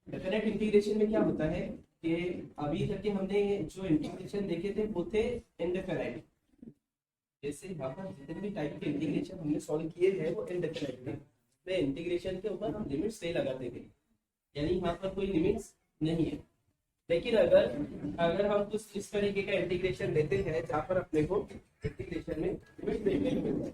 Definite integration में क्या होता है कि अभी तक के हमने जो इंटीग्रेशन देखे थे वो थे इनडेफिनाइट। जैसे यहाँ पर जितने भी टाइप के इंटीग्रेशन हमने सॉल्व किए हैं वो इनडेफिनाइट थे। में इंटीग्रेशन के ऊपर हम लिमिट से लगाते थे, यानी यहाँ पर कोई लिमिट्स नहीं है। लेकिन अगर हम कुछ इस तरीके का इंटीग्रेशन लेते हैं जहाँ पर अपने को इंटीग्रेशन में लिमिट देखने को मिलता है।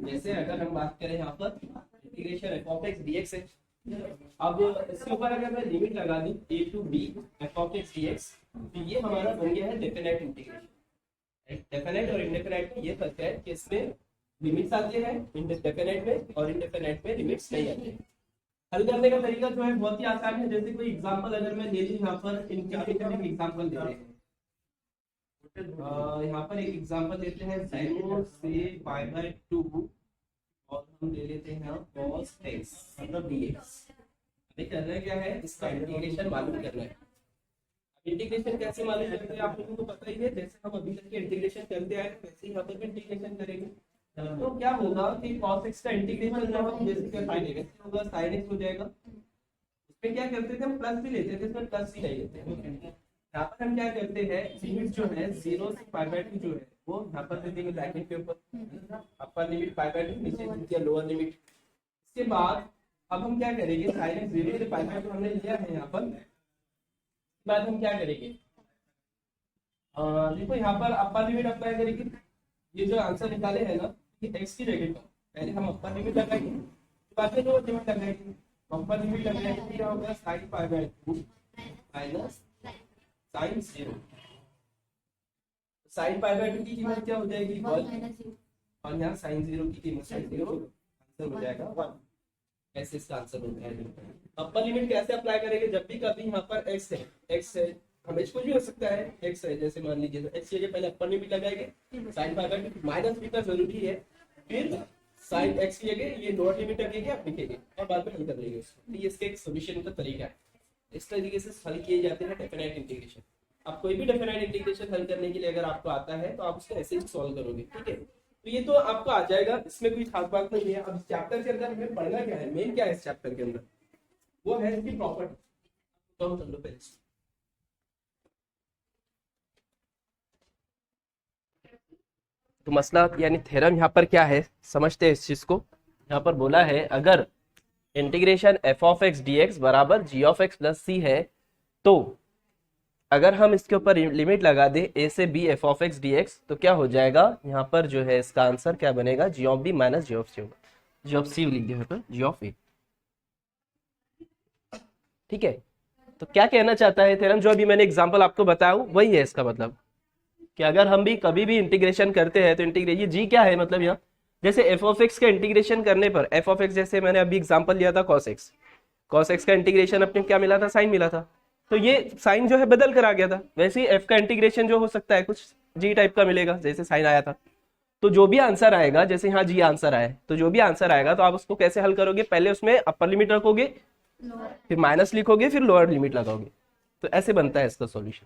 जैसे अगर हम बात करें यहाँ पर integration F of X D x है, अब इसके ऊपर अगर मैं लिमिट लगा दूं a to b F of X D X, तो ये हमारा बन गया है डेफिनेट इंटीग्रेशन। डेफिनेट और इनडेफिनेट में ये फर्क है कि इसमें लिमिट्स आते हैं डेफिनेट में, और इनडेफिनेट में लिमिट्स नहीं आते। हल करने का तरीका जो है बहुत ही आसान है। जैसे कोई एग्जांपल अगर मैं ले लूं, यहाँ पर इंटीग्रेशन एग्जांपल ले लेते हैं। यहाँ पर एक एग्जांपल लेते हैं 0 से पाई बाय 2 और हम ले लेते हैं cos x मतलब dx। हमें करना क्या है, इसका इंटीग्रेशन मालूम करना है। इंटीग्रेशन कैसे मालूम करते हैं आप लोगों को पता ही है। जैसे हम अभी तक के इंटीग्रेशन करते आए वैसे ही यहाँ पर भी इंटीग्रेशन करेंगे। तो क्या होगा कि cos x का इंटीग्रेशन जब हम जैसे sin x होगा, sin x हो जाएगा। इसमें क्या करते थे हम प्लस भी लेते थे, इसमें प्लस ही नहीं लेते। यहाँ पर हम क्या करते हैं, लिमिट जो है 0 से पाई बाय 2 जो है वो यहाँ पर दे देंगे ब्रैकेट के ऊपर, अपर लिमिट पाई बाय 2, नीचे लोअर लिमिट। इसके बाद अब हम क्या करेंगे, sin x 0 से पाई बाय 2 हमने लिया है यहाँ पर। बाद हम क्या करेंगे, देखो यहाँ पर अपर लिमिट अप्लाई करेंगे। ये जो आंसर निकाले हैं ना, ये x की जगह पर पहले हम अपर लिमिट लगाएंगे, बाद में लोअर लिमिट लगाएंगे। अपर लिमिट लगाएंगे क्या होगा, sin pi by 2 minus sin 0। sin pi by 2 की कीमत क्या हो जाएगी 1, और यहाँ sin 0 की कीमत 0, आंसर हो जाएगा 1। ऐसे इसका आंसर होता है। अपर लिमिट कैसे अप्लाई करेंगे, जब भी कभी यहाँ पर x है हमें कुछ भी हो सकता है, x है जैसे मान लीजिए, x की जगह पहले अपर लिमिट लगाएंगे, sin पाई बाय 2 माइनस भी का जरूरी है, फिर sin x की जगह ये लोअर लिमिट रखेंगे, आप लिखेंगे और बाद में हल कर लेंगे उसको। ये इसका एक सॉल्यूशन का तरीका है। इस तरीके से हल किए जाते हैं डेफिनेट इंटीग्रेशन। आप कोई भी डेफिनेट इंटीग्रेशन हल करने के लिए अगर आपको आता है तो आप उसको ऐसे ही सॉल्व करोगे, ठीक है। तो ये तो आपको आ जाएगा, इसमें कोई खास बात नहीं है। अब इस चैप्टर के अंदर हमें पढ़ना क्या है, मेन क्या है इस चैप्टर के अंदर, वो है इसकी प्रॉपर्टी। तो हम कर लो पहले, तो मसला यानी थ्योरम यहाँ पर क्या है समझते हैं इस चीज को। यहाँ पर बोला है अगर integration F of X D X बराबर जी ऑफ एक्स प्लस सी है, तो अगर हम इसके ऊपर लिमिट लगा दे a से b F of X D X, तो क्या हो जाएगा, यहाँ पर जो है इसका आंसर क्या बनेगा, G of B minus G of C होगा। जी ऑफ सी लिख दिया पर जी ऑफ ए, ठीक है। तो क्या कहना चाहता है थ्योरम, जो अभी मैंने एग्जांपल आपको बताया वही है इसका मतलब, कि अगर हम भी कभी भी इंटीग्रेशन करते हैं तो ये जी क्या है मतलब, यहाँ जैसे एफ ऑफ एक्स का इंटीग्रेशन करने पर एफ ऑफ एक्स, जैसे मैंने अभी एग्जांपल लिया था cos x का इंटीग्रेशन अपने क्या मिला था, साइन मिला था, तो ये साइन जो है बदल कर आ गया था। वैसे ही एफ का इंटीग्रेशन जो हो सकता है कुछ जी टाइप का मिलेगा, जैसे साइन आया था। तो जो भी आंसर आएगा, जैसे यहाँ जी आंसर आए, तो जो भी आंसर आएगा तो आप उसको कैसे हल करोगे, पहले उसमें अपर लिमिट रखोगे, फिर माइनस लिखोगे, फिर लोअर लिमिट लगाओगे, तो ऐसे बनता है इसका सॉल्यूशन।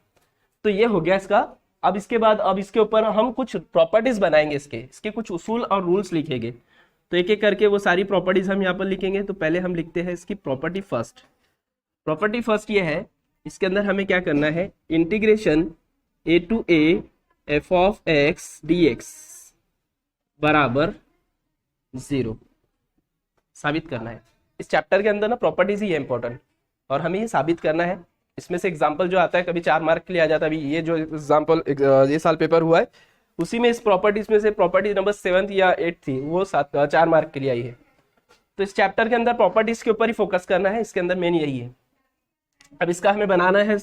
तो ये हो गया इसका। अब इसके बाद अब इसके ऊपर हम कुछ प्रॉपर्टीज बनाएंगे, इसके कुछ उसूल और रूल्स लिखेंगे। तो एक एक करके वो सारी प्रॉपर्टीज हम यहाँ पर लिखेंगे। तो पहले हम लिखते हैं इसकी प्रॉपर्टी फर्स्ट। प्रॉपर्टी फर्स्ट ये है, इसके अंदर हमें क्या करना है, integration a to a F of X D X बराबर 0 साबित करना है। इस चैप्टर के अंदर ना प्रॉपर्टीज ही है इंपॉर्टेंट, और हमें ये साबित करना है। इसमें से एग्जाम्पल जो आता है कभी 4 मार्क के लिए आ जाता है। अभी ये जो एग्जाम्पल ये साल पेपर हुआ है उसी में इस प्रॉपर्टीज में से प्रॉपर्टी नंबर 7 या 8 थी, वो 4 मार्क के लिए आई है। तो इस चैप्टर के अंदर प्रॉपर्टीज के ऊपर ही फोकस करना है, इसके अंदर मेन यही है। अब इसका हमें बनाना है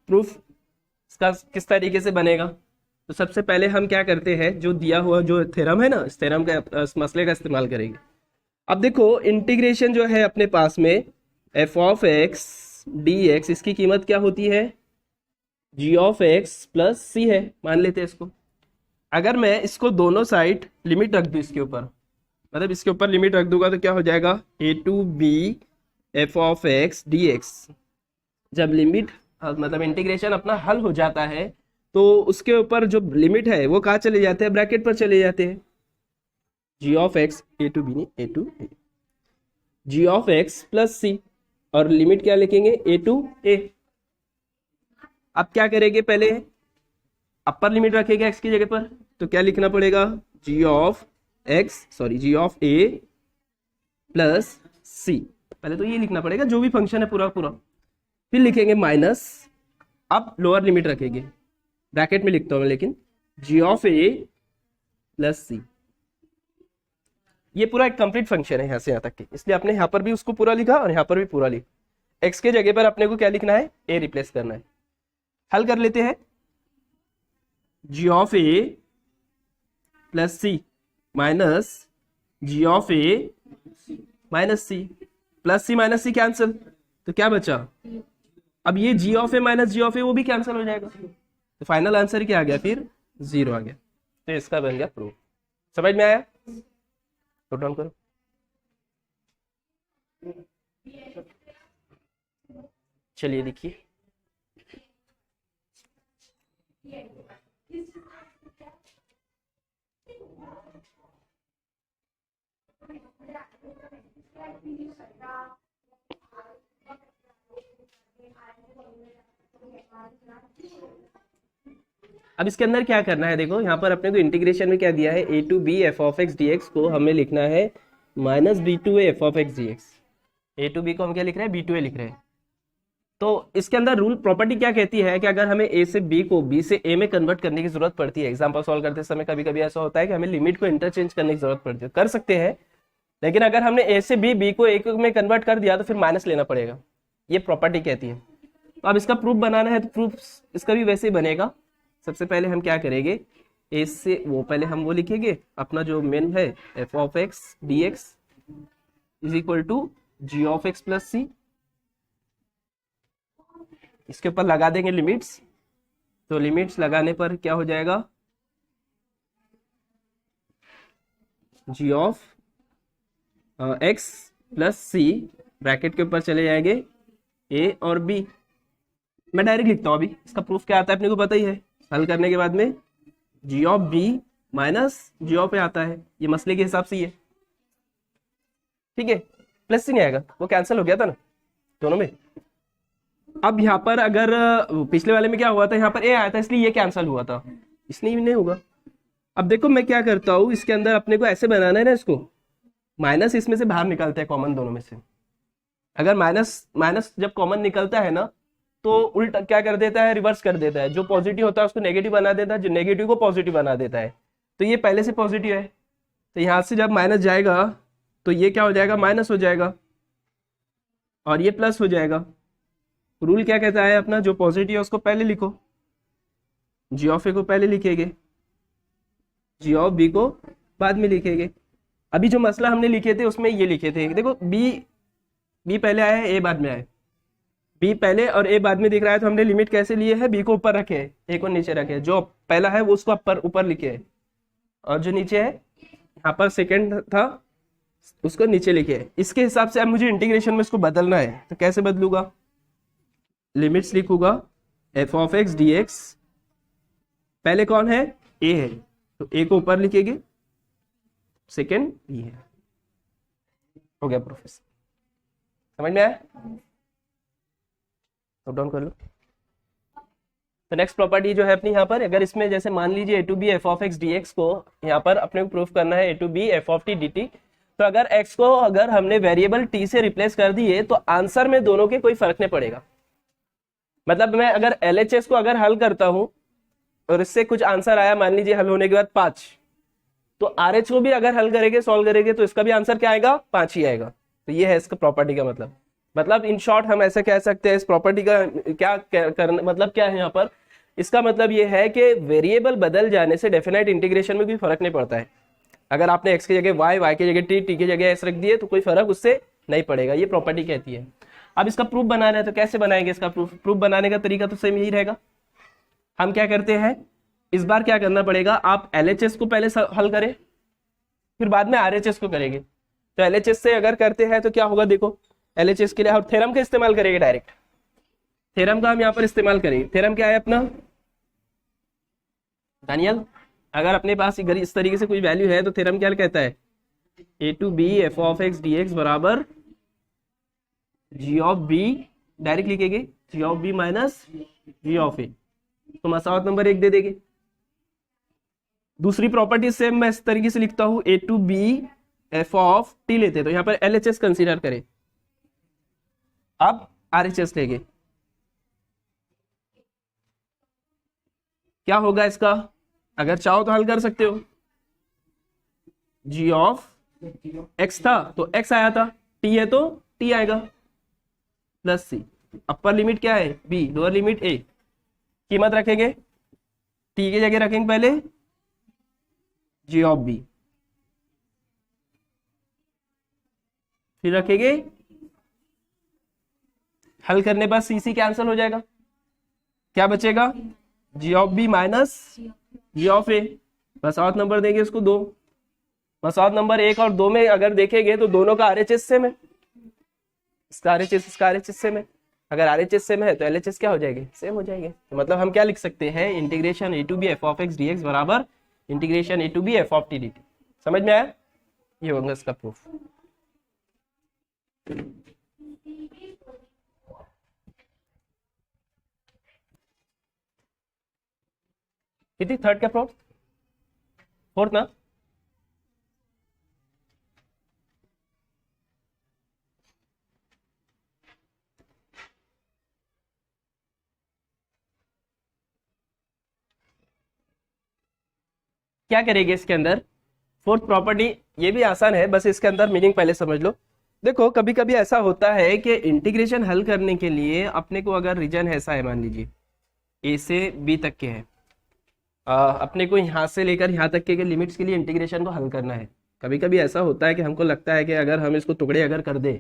प्रूफ, इसका किस तरीके से बनेगा। तो सबसे पहले हम क्या करते हैं, जो दिया हुआ जो थ्योरम है ना, इस थ्योरम का इस मसले का इस्तेमाल करेंगे। अब देखो इंटीग्रेशन जो है अपने पास में F of X D x, इसकी कीमत क्या होती है, जी ऑफ एक्स प्लस सी है, मान लेते हैं इसको। अगर मैं इसको दोनों साइड लिमिट रख दूं इसके ऊपर, मतलब इसके ऊपर लिमिट रख दूंगा तो क्या हो जाएगा, A to B F of X D X. जब लिमिट मतलब इंटीग्रेशन अपना हल हो जाता है तो उसके ऊपर जो लिमिट है वो कहाँ चले जाते हैं, ब्रैकेट पर चले जाते हैं। G of X A to B, A to A, G of X plus C, और लिमिट क्या लिखेंगे, ए टू ए। अब क्या करेंगे, पहले अपर लिमिट रखेंगे एक्स की जगह पर, तो क्या लिखना पड़ेगा, G of X sorry G of A plus C. पहले तो ये लिखना पड़ेगा जो भी फंक्शन है पूरा पूरा, फिर लिखेंगे माइनस, अब लोअर लिमिट रखेंगे, ब्रैकेट में लिखता हूं मैं लेकिन, जी ऑफ ए प्लस सी। ये पूरा एक कंप्लीट फंक्शन है यहाँ से यहाँ तक की, इसलिए आपने यहाँ पर भी उसको पूरा लिखा और यहाँ पर भी पूरा लिखा। एक्स के जगह पर अपने को क्या लिखना है, ए रिप्लेस करना है। हल कर लेते हैं, G of A plus C minus G of A minus C, plus C minus C cancel, तो क्या बचा, अब ये G of A minus G of A वो भी कैंसिल हो जाएगा, तो फाइनल आंसर क्या आ गया, फिर 0 आ गया। तो इसका बन गया प्रूफ। समझ में आया, नोट डाउन करो। चलिए देखिए, अब इसके अंदर क्या करना है, देखो यहाँ पर अपने को इंटीग्रेशन में क्या दिया है, A to B F of X D X को हमें लिखना है minus B to A F of X D X. A to B को हम क्या लिख रहे हैं, बी टू ए लिख रहे हैं। तो इसके अंदर रूल प्रॉपर्टी क्या कहती है कि अगर हमें ए से बी को बी से ए में कन्वर्ट करने की जरूरत पड़ती है, एग्जाम्पल सॉल्व करते समय कभी कभी ऐसा होता है कि हमें लिमिट को इंटरचेंज करने की जरूरत पड़ती है, कर सकते हैं, लेकिन अगर हमने ए से बी, बी को ए में कन्वर्ट कर दिया तो फिर माइनस लेना पड़ेगा, ये प्रॉपर्टी कहती है। तो अब इसका प्रूफ बनाना है तो प्रूफ इसका भी वैसे ही बनेगा। सबसे पहले हम क्या करेंगे, ए से वो पहले हम वो लिखेंगे अपना जो मेन है, F of X D X is equal to G of X plus C, इसके ऊपर लगा देंगे लिमिट्स, तो लिमिट्स लगाने पर क्या हो जाएगा, G of X plus C, bracket के ऊपर चले जाएंगे ए और बी। मैं डायरेक्ट लिखता हूं, अभी इसका प्रूफ क्या आता है अपने को पता ही है, हल करने के बाद में G of B minus G of A आता है, ये मसले के हिसाब से ही है, ठीक है, प्लस ही नहीं आएगा, वो कैंसिल हो गया था ना दोनों में। अब यहाँ पर अगर पिछले वाले में क्या हुआ था, यहाँ पर ए आया था इसलिए ये कैंसिल हुआ था, इसलिए नहीं होगा। अब देखो मैं क्या करता हूँ, इसके अंदर अपने को ऐसे बनाना है ना, इसको माइनस इसमें से बाहर निकलते हैं कॉमन दोनों में से, अगर माइनस माइनस जब कॉमन निकलता है ना तो उल्टा क्या कर देता है, रिवर्स कर देता है, जो पॉजिटिव होता है उसको नेगेटिव बना देता है, जो नेगेटिव को पॉजिटिव बना देता है। तो ये पहले से पॉजिटिव है, तो यहाँ से जब माइनस जाएगा तो ये क्या हो जाएगा, माइनस हो जाएगा, और ये प्लस हो जाएगा। रूल क्या कहता है अपना, जो पॉजिटिव है उसको पहले लिखो, जी ऑफ ए को पहले लिखेंगे, जी ऑफ बी को बाद में लिखेंगे। अभी जो मसला हमने लिखे थे उसमें ये लिखे थे, देखो बी पहले आया है, ए बाद में आया, बी पहले और ए बाद में दिख रहा है, तो हमने लिमिट कैसे लिए है, बी को ऊपर रखे है, ए को नीचे रखे, जो पहला है वो उसको ऊपर लिखे है, और जो नीचे है यहाँ पर सेकंड था उसको नीचे लिखे है। इसके हिसाब से अब मुझे इंटीग्रेशन में इसको बदलना है, तो कैसे बदलूंगा, लिमिट्स लिखूंगा F of X D x, पहले कौन है, ए है, तो ए को ऊपर लिखेंगे, सेकंड बी है, हो गया प्रोफेसर। समझ में आया, नोट डाउन कर लो। तो नेक्स्ट प्रॉपर्टी जो है अपनी यहाँ पर, अगर इसमें जैसे मान लीजिए A to B F of X D X को यहाँ पर अपने को प्रूफ करना है A to B F of T D T, तो अगर एक्स को अगर हमने वेरिएबल टी से रिप्लेस कर दिए तो आंसर में दोनों के कोई फर्क नहीं पड़ेगा। मतलब मैं अगर LHS को अगर हल करता हूं और इससे कुछ आंसर आया, मान लीजिए हल होने के बाद 5, तो RH को भी अगर हल करेंगे सॉल्व करेंगे तो इसका भी आंसर क्या आएगा, 5 ही आएगा। तो ये है इसका प्रॉपर्टी का मतलब इन शॉर्ट हम ऐसे कह सकते हैं इस प्रॉपर्टी का क्या करना मतलब क्या है यहाँ पर, इसका मतलब ये है कि वेरिएबल बदल जाने से डेफिनेट इंटीग्रेशन में कोई फर्क नहीं पड़ता है। अगर आपने x की जगह y की जगह t की जगह s रख दिए तो कोई फर्क उससे नहीं पड़ेगा, ये प्रॉपर्टी कहती है। अब इसका प्रूफ बनाना है तो कैसे बनाएंगे इसका प्रूफ बनाने का तरीका तो सेम यही रहेगा। हम क्या करते हैं, इस बार क्या करना पड़ेगा, आप LHS को पहले हल करें, फिर बाद में आरएचएस को करेंगे। तो एलएचएस से अगर करते हैं तो क्या होगा, देखो एलएचएस के लिए हम थ्योरम का इस्तेमाल करेंगे, डायरेक्ट थ्योरम का हम यहाँ पर इस्तेमाल करेंगे। थ्योरम क्या है अपना दानियल, अगर अपने पास इस तरीके से कोई वैल्यू है तो थ्योरम क्या कहता है, A to B F of X D X बराबर जी ऑफ बी, डायरेक्ट लिखेंगे G of B minus G of A, तो मसावत नंबर 1 दे देंगे। दूसरी प्रॉपर्टी सेम मैं इस तरीके से लिखता हूं, A to B F of T लेते हैं, तो यहां पर एलएचएस कंसीडर करें। अब आरएचएस लेंगे, क्या होगा इसका, अगर चाहो तो हल कर सकते हो। जी ऑफ एक्स था तो एक्स आया था, टी है तो टी आएगा, प्लस सी, अपर लिमिट क्या है बी, लोअर लिमिट ए, कीमत रखेंगे टी की जगह रखेंगे पहले जी ऑफ बी, फिर रखेंगे, हल करने पर सी सी कैंसिल हो जाएगा, क्या बचेगा G of B minus G of A. मसावत नंबर देंगे इसको 2, मसावत नंबर 1 और 2 में अगर देखेंगे तो दोनों का आरएचएस सेम है, इसका आरएचएस इसका आरएचएस सेम है, अगर आरएचएस सेम है तो एलएचएस क्या हो जाएगी, सेम हो जाएंगे। तो मतलब हम क्या लिख सकते हैं, integration A to B F of X D X बराबर integration A to B F of T D T. समझ में आया, ये होगा इसका प्रूफ। कितनी थर्ड का प्रूफ, फोर्थ ना, क्या करेंगे इसके अंदर, फोर्थ प्रॉपर्टी, ये भी आसान है, बस इसके अंदर मीनिंग पहले समझ लो। देखो कभी कभी ऐसा होता है कि इंटीग्रेशन हल करने के लिए अपने को अगर रीजन ऐसा है, मान लीजिए ए से बी तक के है, अपने को यहाँ से लेकर यहाँ तक के लिमिट्स के लिए इंटीग्रेशन को हल करना है। कभी कभी ऐसा होता है कि हमको लगता है कि अगर हम इसको टुकड़े अगर कर दे,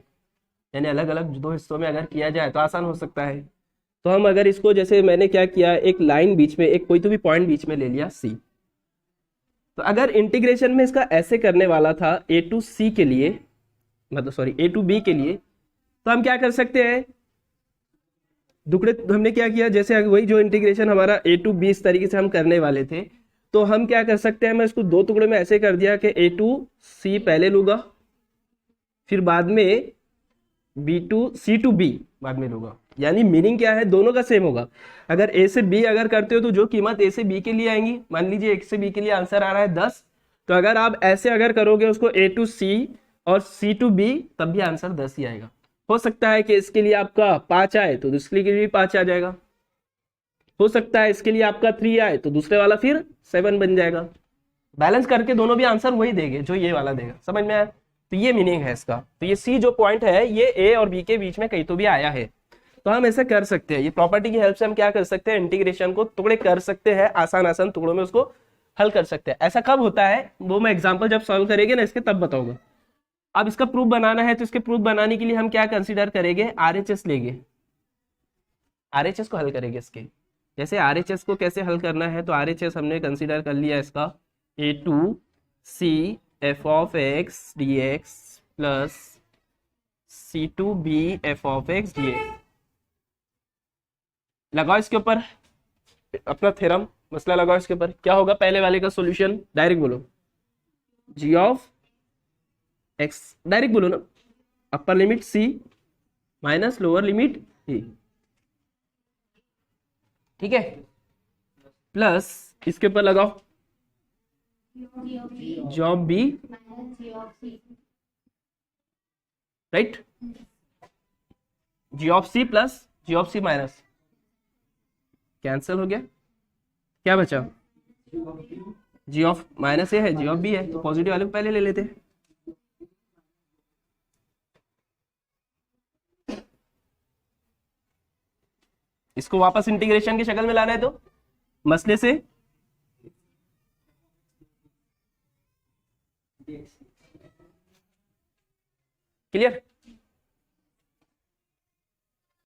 यानी अलग अलग 2 हिस्सों में अगर किया जाए तो आसान हो सकता है। तो हम अगर इसको, जैसे मैंने क्या किया, एक लाइन बीच में, एक कोई तो भी पॉइंट बीच में ले लिया सी, तो अगर इंटीग्रेशन में इसका ऐसे करने वाला था ए टू सी के लिए, मतलब सॉरी ए टू बी के लिए, तो हम क्या कर सकते हैं, टुकड़े हमने क्या किया, जैसे वही जो इंटीग्रेशन हमारा ए टू बी इस तरीके से हम करने वाले थे, तो हम क्या कर सकते हैं, मैं इसको 2 टुकड़े में ऐसे कर दिया कि ए टू सी पहले लूंगा, फिर बाद में B to C to B बाद में लूंगा। यानी मीनिंग क्या है, दोनों का सेम होगा। अगर ए से बी अगर करते हो तो जो कीमत ए से बी के लिए आएंगी, मान लीजिए एक से बी के लिए आंसर आ रहा है 10, तो अगर आप ऐसे अगर करोगे उसको ए टू सी और सी टू बी, तब भी आंसर 10 ही आएगा। हो सकता है कि इसके लिए आपका 5 आए तो दूसरे के लिए भी 5 आ जाएगा, हो सकता है इसके लिए आपका 3 आए तो दूसरे वाला फिर 7 बन जाएगा। बैलेंस करके दोनों भी आंसर वही देंगे जो ये वाला देगा। समझ में आया, तो ये मीनिंग है इसका। तो ये सी जो पॉइंट है ये ए और बी के बीच में कहीं तो भी आया है, तो हम ऐसे कर सकते हैं। ये प्रॉपर्टी की हेल्प से हम क्या कर सकते हैं, इंटीग्रेशन को टुकड़े कर सकते हैं, आसान आसान टुकड़ों में उसको हल कर सकते हैं। ऐसा कब होता है वो मैं एग्जाम्पल जब सॉल्व करेंगे ना इसके तब बताऊंगा। अब इसका प्रूफ बनाना है तो इसके प्रूफ बनाने के लिए हम क्या कंसीडर करेंगे, आरएचएस लेंगे, आरएचएस को हल करेंगे इसके। जैसे आरएचएस को कैसे हल करना है, तो आरएचएस हमने कंसीडर कर लिया इसका A to C F of X D X plus C to B F of X D X. लगाओ इसके ऊपर अपना थ्योरम, मसला लगाओ इसके ऊपर, क्या होगा पहले वाले का सॉल्यूशन, डायरेक्ट बोलो जी ऑफ एक्स, डायरेक्ट बोलो ना, upper limit C minus lower limit A, ठीक है, प्लस इसके ऊपर लगाओ G of B, right, G of C plus G of C minus, cancel हो गया, क्या बचा, जी ऑफ माइनस ए है, जी ऑफ बी है, तो पॉजिटिव वाले को पहले ले लेते हैं। इसको वापस इंटीग्रेशन की शक्ल में लाना है तो मसले से क्लियर।